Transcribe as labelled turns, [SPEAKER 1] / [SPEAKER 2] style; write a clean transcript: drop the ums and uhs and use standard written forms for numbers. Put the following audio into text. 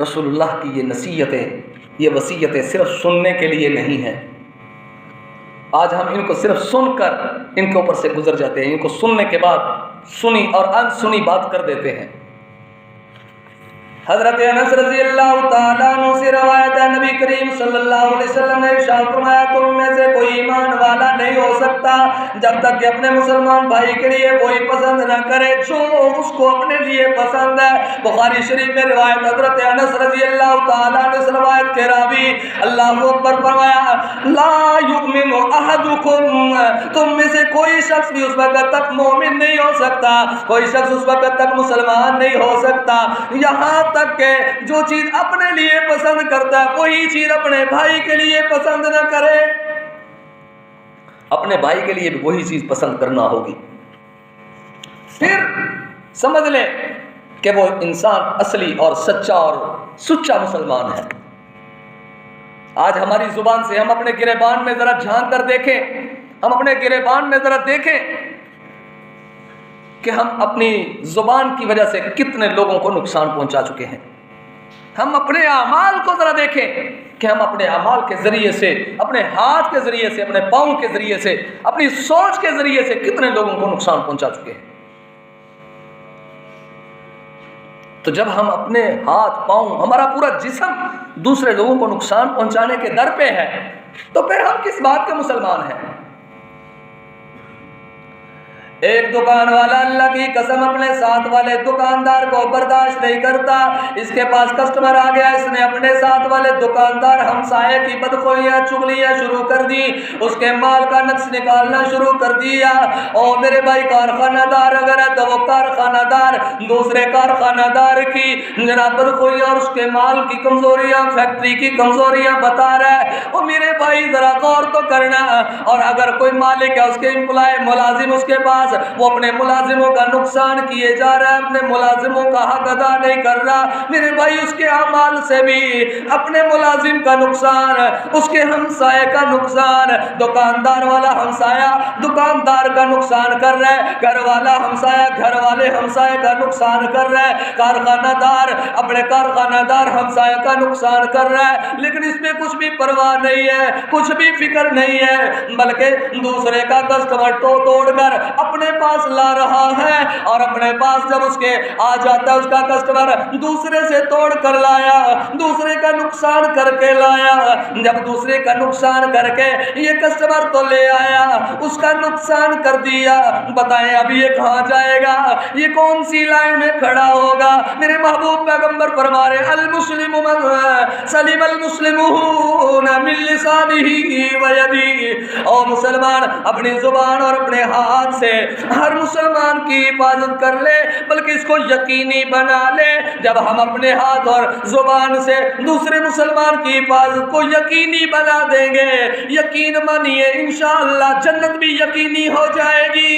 [SPEAKER 1] रसूलुल्लाह की ये नसीहतें, ये वसीयतें सिर्फ सुनने के लिए नहीं हैं। आज हम इनको सिर्फ सुनकर इनके ऊपर से गुजर जाते हैं, इनको सुनने के बाद सुनी और अनसुनी बात कर देते हैं। हज़रत अनस रज़ियल्लाहु ताला अन्हु से रवायत है, नबी करीम सल्लल्लाहु अलैहि वसल्लम ने इरशाद फरमाया, तुम में से कोई ईमान वाला नहीं हो सकता जब तक कि अपने मुसलमान भाई के लिए कोई पसंद न करे जो उसको अपने लिए पसंद है। बुखारी शरीफ में रिवायत हज़रत अनस रज़ियल्लाहु ताला अन्हु से रवायत के रावी अल्लाहु अकबर फरमाया, ला युमिनु अहदुकुम, तुम में से कोई शख्स भी उस वक्त तक मोमिन नहीं हो सकता, कोई शख्स उस वक्त तक मुसलमान नहीं हो सकता यहाँ तक के जो चीज अपने लिए पसंद करता है वही चीज अपने भाई के लिए पसंद न करे। अपने भाई के लिए भी वही चीज पसंद करना होगी। फिर समझ ले कि वो इंसान असली और सच्चा और सुच्चा मुसलमान है। आज हमारी जुबान से हम अपने गिरेबान में जरा झांक कर देखें, हम अपने गिरेबान में जरा देखें कि हम अपनी जुबान की वजह से कितने लोगों को नुकसान पहुंचा चुके हैं। हम अपने अमाल को जरा देखें कि हम अपने अमाल के जरिए से, अपने हाथ के जरिए से, अपने पाँव के जरिए से, अपनी सोच के जरिए से कितने लोगों को नुकसान पहुंचा चुके हैं। तो जब हम अपने हाथ पाँव, हमारा पूरा जिस्म दूसरे लोगों को नुकसान पहुंचाने के दर पे है, तो फिर हम किस बात के मुसलमान हैं। एक दुकान वाला अल्लाह की कसम अपने साथ वाले दुकानदार को बर्दाश्त नहीं करता। इसके पास कस्टमर आ गया, इसने अपने साथ वाले दुकानदार हमसाये की बदखोइयाँ चुगलियाँ शुरू कर दी, उसके माल का नक्श निकालना शुरू कर दिया। और मेरे भाई कारखानादार अगर है तो वो कारखानादार दूसरे कारखानादार की जनाब बदखोइयाँ और उसके माल की कमजोरियाँ, फैक्ट्री की कमजोरियाँ बता रहा है। और मेरे भाई जरा गौर तो करना, और अगर कोई मालिक है, उसके एम्प्लॉय मुलाजिम उसके पास, वो अपने मुलाजिमों का नुकसान किए जा रहा है, अपने मुलाजिमों का हक अदा नहीं कर रहा। मेरे भाई उसके अमाल से भी अपने मुलाजिम का नुकसान, उसके हमसाये का नुकसान, दुकानदार वाला हमसाया दुकानदार का नुकसान कर रहा है, घर वाला हमसाया घर वाले हमसाये का नुकसान कर रहा है, कारखानादार अपने कारखानादार हमसाये का नुकसान कर रहा है। लेकिन इसमें कुछ भी परवाह नहीं है, कुछ भी फिक्र नहीं है, बल्कि दूसरे का कस्टमर तोड़कर अपने पास ला रहा है। और अपने पास जब उसके आ जाता है उसका कस्टमर, दूसरे से तोड़ कर लाया, दूसरे का नुकसान करके लाया। जब दूसरे का नुकसान करके ये कस्टमर तो ले आया, उसका नुकसान कर दिया, बताएं अब ये कहाँ जाएगा, ये कौन सी लाइन में खड़ा होगा। मेरे महबूब पैगंबर फरमा रहे, अल मुस्लिमु मन सलिम अल मुस्लिमूना मिन लिसानिही व यदिही, और मुसलमान अपनी जुबान और अपने हाथ से हर मुसलमान की हिफाजत कर ले, बल्कि इसको यकीनी बना ले। जब हम अपने हाथ और जुबान से दूसरे मुसलमान की हिफाजत को यकीनी बना देंगे, यकीन मानिए इंशाअल्लाह जन्नत भी यकीनी हो जाएगी।